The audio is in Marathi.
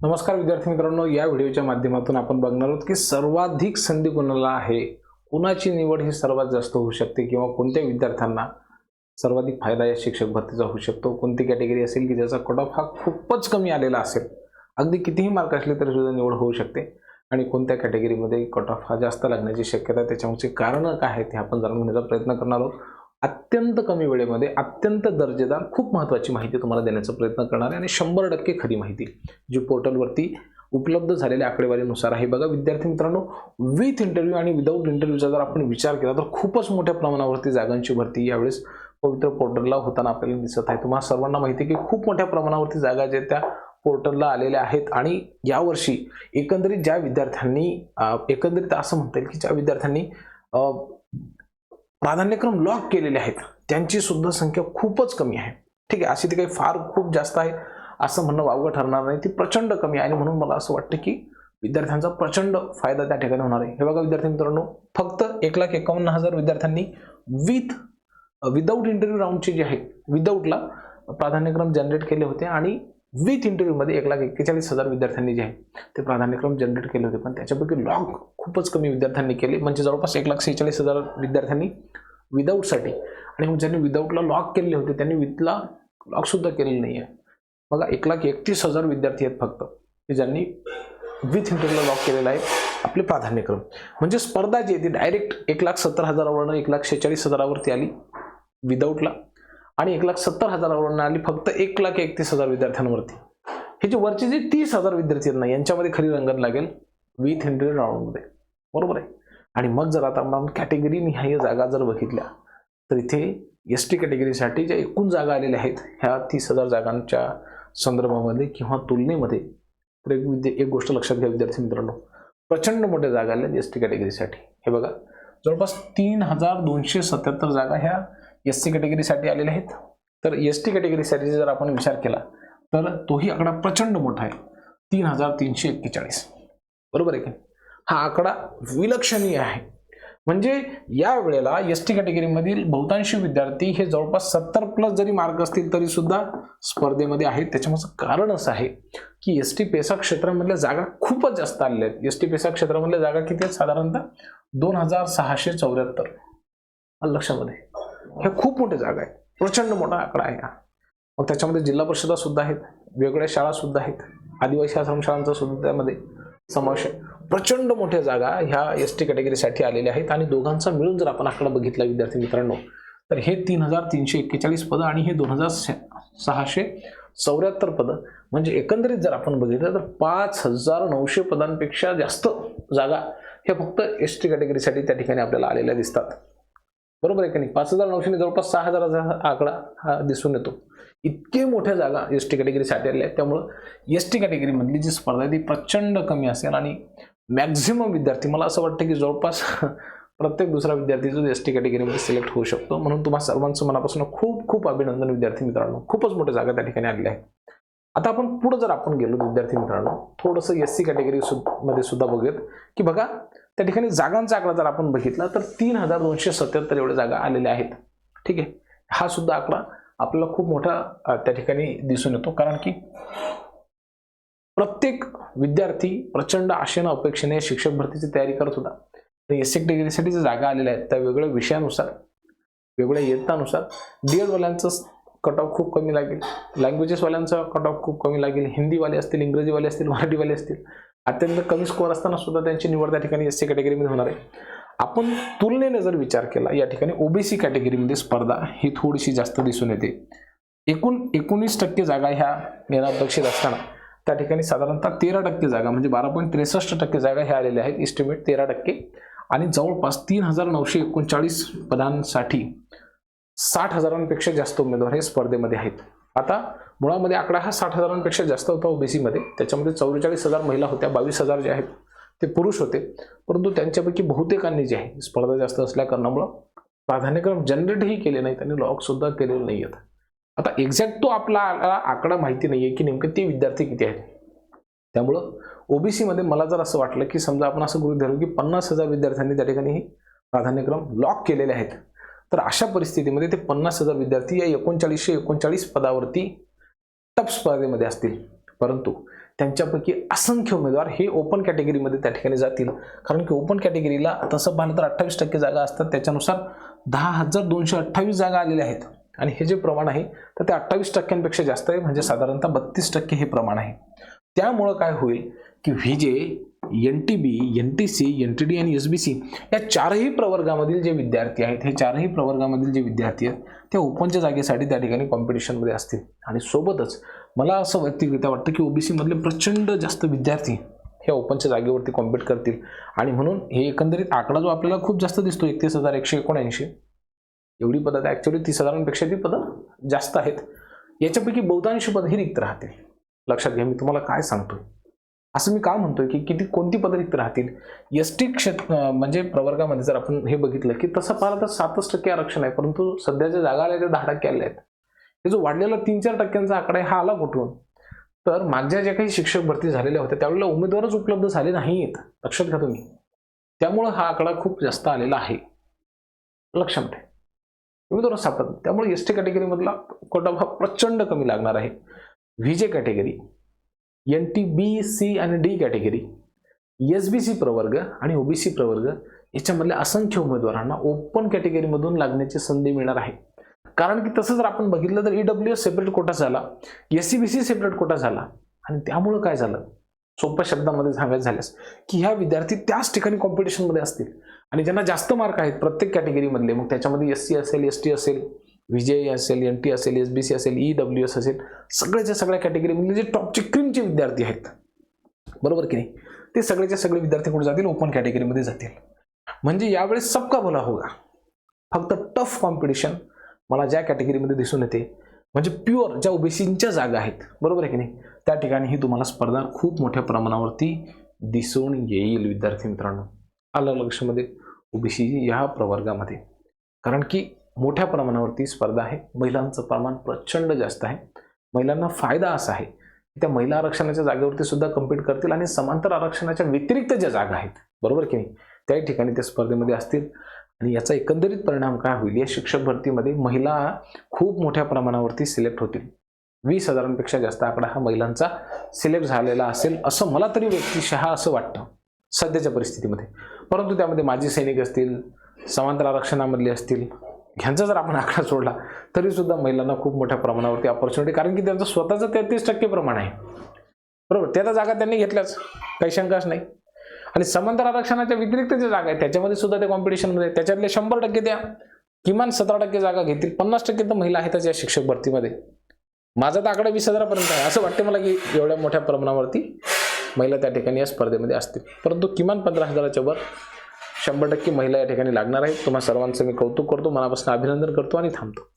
नमस्कार विद्यार्थी मित्रांनो, या व्हिडिओच्या माध्यमातून आपण बघणार आहोत की सर्वाधिक संधी कोणाला आहे, कोणाची निवड ही सर्वात जास्त होऊ शकते किंवा कोणत्या विद्यार्थ्यांना सर्वाधिक फायदा या शिक्षक भरतीचा होऊ शकतो, कोणती कॅटेगरी असेल की ज्याचा कट ऑफ हा खूपच कमी आलेला असेल, अगदी कितीही मार्क असले तरी सुद्धा निवड होऊ शकते आणि कोणत्या कॅटेगरीमध्ये कट ऑफ हा जास्त लागण्याची शक्यता आहे, त्याच्यामुळे कारण काय आहे ते आपण जाणून घेण्याचा प्रयत्न करणार आहोत। अत्यंत कमी वेळेमध्ये अत्यंत दर्जेदार खूप महत्त्वाची माहिती तुम्हाला देण्याचा प्रयत्न करणार आहे आणि 100% खरी माहिती जी पोर्टलवरती उपलब्ध झालेल्या आकडेवारीनुसार आहे। बघा विद्यार्थी मित्रांनो, विथ इंटरव्ह्यू आणि विदाऊट इंटरव्ह्यूचा जर आपण विचार केला तर खूपच मोठ्या प्रमाणावरती जागांची भरती यावेळेस पवित्र पोर्टलला होताना आपल्याला दिसत आहे। तुम्हाला सर्वांना माहिती आहे की खूप मोठ्या प्रमाणावरती जागा ज्या त्या पोर्टलला आलेल्या आहेत आणि यावर्षी एकंदरीत ज्या विद्यार्थ्यांनी एकंदरीत असं म्हणता येईल की ज्या विद्यार्थ्यांनी प्राधान्यक्रम लॉक केलेले आहेत त्यांची सुद्धा संख्या खूपच कमी आहे। ठीक आहे, अशी ती काही फार खूप जास्त आहे असं म्हणणं वावगं ठरणार नाही, ती प्रचंड कमी आहे आणि म्हणून मला असं वाटतं की विद्यार्थ्यांचा प्रचंड फायदा त्या ठिकाणी होणार आहे। हे बघा विद्यार्थी मित्रांनो, फक्त 1,51,000 विद्यार्थ्यांनी विदाऊट इंटरव्ह्यू राऊंडचे जे आहे विदाऊटला प्राधान्यक्रम जनरेट केले होते आणि विथ इंटरव्ह्यू मध्ये 1,41,000 विद्यार्थ्यांनी जे आहे ते प्राधान्यक्रम जनरेट केले होते, पण त्याच्यापैकी लॉक खूपच कमी विद्यार्थ्यांनी केले, म्हणजे जवळपास 1,46,000 विद्यार्थ्यांनी विदाऊटसाठी आणि ज्यांनी विदाऊटला लॉक केले होते त्यांनी विथला लॉक सुद्धा केलेलं नाही आहे। बघा 1,31,000 विद्यार्थी आहेत फक्त की ज्यांनी विथ इंटरव्ह्यूला लॉक केलेला आहे आपले प्राधान्यक्रम, म्हणजे स्पर्धा जी आहे ती डायरेक्ट 1,70,000वरून 1,46,000 वरती आली विदाऊटला आणि 1,70,000वरून आली फक्त 1,31,000 विद्यार्थ्यांवरती। हे जे वरचे जे 30,000 विद्यार्थी आहेत ना, यांच्यामध्ये खरी रंगत लागेल विथ इंटरव्ह्यू राऊंडमध्ये, बरोबर आहे। आणि मग जर आता आपण कॅटेगरी निहाय जागा जर बघितल्या तर इथे एसटी कॅटेगरीसाठी ज्या एकूण जागा आलेल्या आहेत ह्या 30,000 जागांच्या संदर्भामध्ये किंवा तुलनेमध्ये तर एक गोष्ट लक्षात घ्या विद्यार्थी मित्रांनो, प्रचंड मोठ्या जागा आल्या एसटी कॅटेगरीसाठी। हे बघा जवळपास 3,277 जागा ह्या एससी कॅटेगरीसाठी आलेल्या आहेत। तर एसटी कॅटेगरीसाठी जर आपण विचार केला तर तोही आकडा प्रचंड मोठा आहे, 3,341, बरोबर आहे की? हा आकडा विलक्षणीय आहे, म्हणजे या वेळेला एसटी कॅटेगरीमधील बहुतांश विद्यार्थी हे जवळपास 70+ जरी मार्क असतील तरी सुद्धा स्पर्धेमध्ये आहेत। त्याच्यामुळे कारण असं आहे की एसटी पेसा क्षेत्रामधल्या जागा खूपच जास्त आलेल्या आहेत। एसटी पेसा क्षेत्रामधल्या जागा किती आहेत? साधारणतः 2,674 लक्षामध्ये, हे खूप मोठे जागा आहेत, प्रचंड मोठा आकडा आहे हा। मग त्याच्यामध्ये जिल्हा परिषदा सुद्धा आहेत, वेगवेगळ्या शाळा सुद्धा आहेत, आदिवासी आश्रमशाळांचा सुद्धा त्यामध्ये समावेश आहे। प्रचंड मोठ्या जागा ह्या एसटी कॅटेगरीसाठी आलेल्या आहेत आणि दोघांचा मिळून जर आपण आकडा बघितला विद्यार्थी मित्रांनो तर हे 3,341 पदं आणि हे 2,674 पदं, म्हणजे एकंदरीत जर आपण बघितलं तर 5,900 पदांपेक्षा जास्त जागा हे फक्त एसटी कॅटेगरीसाठी त्या ठिकाणी आपल्याला आलेल्या दिसतात, बरोबर आहे की नाही? 5,900 जवळपास 6,000 आकडा हा दिसून येतो। इतके मोठ्या जागा एसटी कॅटेगरीसाठी आलेल्या आहेत, त्यामुळे एसटी कॅटेगरीमधली जी स्पर्धा आहे ती प्रचंड कमी असेल आणि मॅक्झिमम विद्यार्थी, मला असं वाटतं की जवळपास प्रत्येक दुसरा विद्यार्थी जो एसटी कॅटेगरीमध्ये सिलेक्ट होऊ शकतो। म्हणून तुम्हाला सर्वांचं मनापासून खूप खूप अभिनंदन विद्यार्थी मित्रांनो, खूपच मोठ्या जागा त्या ठिकाणी आलेल्या आहेत। आता आपण पुढे जर आपण गेलो विद्यार्थी मित्रांनो, थोडंसं एससी कॅटेगरी मध्ये सुद्धा बघूयात की बघा त्या ठिकाणी जागांचा आकडा जर आपण बघितला तर 3,277 एवढ्या जागा आलेल्या आहेत। ठीक आहे, हा सुद्धा आकडा आपल्याला खूप मोठा त्या ठिकाणी दिसून येतो, कारण की प्रत्येक विद्यार्थी प्रचंड आशेने अपेक्षेने शिक्षक भरतीची तयारी करत होता। एससी कॅटेगरीसाठी ज्या जागा आलेल्या आहेत त्या वेगवेगळ्या विषयानुसार वेगवेगळ्या इयत्तानुसार डीएड वाल्यांचं कट ऑफ खूप कमी लागेल, लँग्वेजेस वाल्यांचा कट ऑफ खूप कमी लागेल, हिंदीवाले असतील, इंग्रजीवाले असतील, मराठीवाले असतील, अत्यंत कमी स्कोअर असताना सुद्धा त्यांची निवड त्या ठिकाणी एससी कॅटेगरीमध्ये होणार आहे। आपण तुलनेने जर विचार केला या ठिकाणी ओबीसी कॅटेगरीमध्ये स्पर्धा ही थोडीशी जास्त दिसून येते। एकूण 19% जागा ह्या येणार अपेक्षित असताना त्या ठिकाणी साधारणतः 13% जागा म्हणजे 12.63% जागा ह्या आलेल्या आहेत, इस्टिमेट 13%, आणि जवळपास 3,939 पदांसाठी 60,000पेक्षा जास्त उमेदवार हे स्पर्धेमध्ये आहेत। आता मुळामध्ये आकडा हा 60,000पेक्षा जास्त होता ओबीसी मध्ये, त्याच्यामध्ये 44,000 महिला होत्या, 22,000 जे आहेत ते पुरुष होते, परंतु त्यांच्यापैकी बहुतेकांनी जे आहे स्पर्धा जास्त असल्या कारणामुळे प्राधान्यक्रम जनरेटही केले नाहीत आणि लॉक सुद्धा केलेले नाही आहेत। आता एक्झॅक्ट तो आपला आकडा माहिती नाहीये की नेमके ते विद्यार्थी किती आहेत, त्यामुळं ओबीसी मध्ये मला जर असं वाटलं की समजा आपण असं गृहीत धरू की 50,000 विद्यार्थ्यांनी त्या ठिकाणी प्राधान्यक्रम लॉक केलेले आहेत, तर अशा परिस्थितीमध्ये ते 50,000 विद्यार्थी या 3939 पदावरती टफ स्पर्धेमध्ये असतील। परंतु त्यांच्यापैकी असंख्य उमेदवार हे ओपन कॅटेगरीमध्ये त्या ठिकाणी जातील, कारण की ओपन कॅटेगरीला तसं पाहिलं तर 28% जागा असतात, त्याच्यानुसार 10,228 जागा आलेल्या आहेत आणि हे जे प्रमाण आहे तर ते 28% जास्त आहे, म्हणजे साधारणतः 32% हे प्रमाण आहे. त्यामुळं काय होईल की व्हीजे, NTB, NTC, NTD आणि SBC या चारही प्रवर्गामधील जे विद्यार्थी आहेत, हे चारही प्रवर्गामधील जे विद्यार्थी आहेत ते ओपनच्या जागेसाठी त्या ठिकाणी कॉम्पिटिशनमध्ये असतील. आणि सोबतच मला असं वैयक्तिकरित्या वाटतं की OBC मधले प्रचंड जास्त विद्यार्थी हे ओपनच्या जागेवरती कॉम्पिट करतील आणि म्हणून हे एकंदरीत आकडा जो आपल्याला खूप जास्त दिसतो 31,179 एवढी पदं, ॲक्च्युअली 30,000पेक्षा ती पदं जास्त आहेत. याच्यापैकी बहुतांश पदं ही रिक्त राहतील. लक्षात घ्या, मी तुम्हाला काय सांगतोय. असं मी का म्हणतोय की कोणती पदं रिक्त राहतील. ST म्हणजे प्रवर्गामध्ये जर आपण हे बघितलं की तसं पाहिलं तर 7% आरक्षण आहे, परंतु सध्याच्या जागा आल्या त्या 10% आल्या आहेत. हे जो वाढलेला 3-4% आकडा आहे हा आला कुठून, तर मागच्या ज्या काही शिक्षक भरती झालेल्या होत्या त्यावेळेला उमेदवारच उपलब्ध झाले नाहीत. लक्षात घ्या तुम्ही. त्यामुळे हा आकडा खूप जास्त आलेला आहे. लक्षात ठेवा, उमेदवार सापडत, त्यामुळे ST कॅटेगरीमधला कोटा भाग प्रचंड कमी लागणार आहे. व्हीजे कॅटेगरी, NTB, C आणि D कॅटेगरी, SBC प्रवर्ग आणि OBC प्रवर्ग याच्यामधल्या असंख्य उमेदवारांना ओपन कॅटेगरीमधून लागण्याची संधी मिळणार आहे. कारण की तसं जर आपण बघितलं तर EWS सेपरेट कोटा झाला, SCBC सेपरेट कोटा झाला आणि त्यामुळं काय झालं, सोप्या शब्दामध्ये सांगायचं झाल्यास की ह्या विद्यार्थी त्याच ठिकाणी कॉम्पिटिशनमध्ये असतील आणि ज्यांना जास्त मार्क आहेत प्रत्येक कॅटेगरीमधले, मग त्याच्यामध्ये SC असेल, ST असेल, व्हीजे असेल, NT असेल, SBC असेल, EWS असेल, सगळ्याच्या सगळ्या कॅटेगरीमधले जे टॉपचे क्रीमचे विद्यार्थी आहेत, बरोबर की नाही, ते सगळेच्या सगळे विद्यार्थी कुठे जातील, ओपन कॅटेगरीमध्ये जातील. म्हणजे यावेळेस सबका भला होगा. फक्त टफ कॉम्पिटिशन मला ज्या कॅटेगरीमध्ये दिसून येते, म्हणजे प्युअर ज्या OBCच्या जागा आहेत, बरोबर आहे की नाही, त्या ठिकाणी ही तुम्हाला स्पर्धा खूप मोठ्या प्रमाणावरती दिसून येईल. विद्यार्थी मित्रांनो, आलं लक्षामध्ये OBC या प्रवर्गामध्ये, कारण की मोठ्या प्रमाणावरती स्पर्धा आहे. महिलांचं प्रमाण प्रचंड जास्त आहे. महिलांना फायदा असा आहे की त्या महिला आरक्षणाच्या जागेवरती सुद्धा कम्पीट करतील आणि समांतर आरक्षणाच्या व्यतिरिक्त ज्या जागा आहेत, बरोबर की नाही, त्याही ठिकाणी त्या स्पर्धेमध्ये असतील. आणि याचा एकंदरीत परिणाम काय होईल, या शिक्षक भरतीमध्ये महिला खूप मोठ्या प्रमाणावरती सिलेक्ट होतील. 20,000पेक्षा जास्त आकडा हा महिलांचा सिलेक्ट झालेला असेल असं मला तरी व्यक्तिशः असं वाटतं सध्याच्या परिस्थितीमध्ये. परंतु त्यामध्ये माजी सैनिक असतील, समांतर आरक्षणामधले असतील, ह्यांचा जर आपण आकडा सोडला तरी सुद्धा महिलांना खूप मोठ्या प्रमाणावरती अपॉर्च्युनिटी, कारण की त्यांचं स्वतःचं 33% प्रमाण आहे, बरोबर. त्या जागा त्यांनी घेतल्याच, काही शंकाच नाही. आणि समांतर आरक्षणाच्या व्यतिरिक्त जे जागा आहे त्याच्यामध्ये सुद्धा ते कॉम्पिटिशनमध्ये, त्याच्यातले 100% द्या, किमान 17% जागा घेतील. 50% तर महिला आहेतच या शिक्षक भरतीमध्ये. माझा तर आकडा 20,000पर्यंत आहे. असं वाटते मला की एवढ्या मोठ्या प्रमाणावरती महिला त्या ठिकाणी या स्पर्धेमध्ये असतील, परंतु किमान 15,000च्या वर 100% महिला या ठिकाणी लागणार आहेत. तुम्हा सर्वांचं मी कौतुक करतो, मनापासून अभिनंदन करतो आणि थांबतो.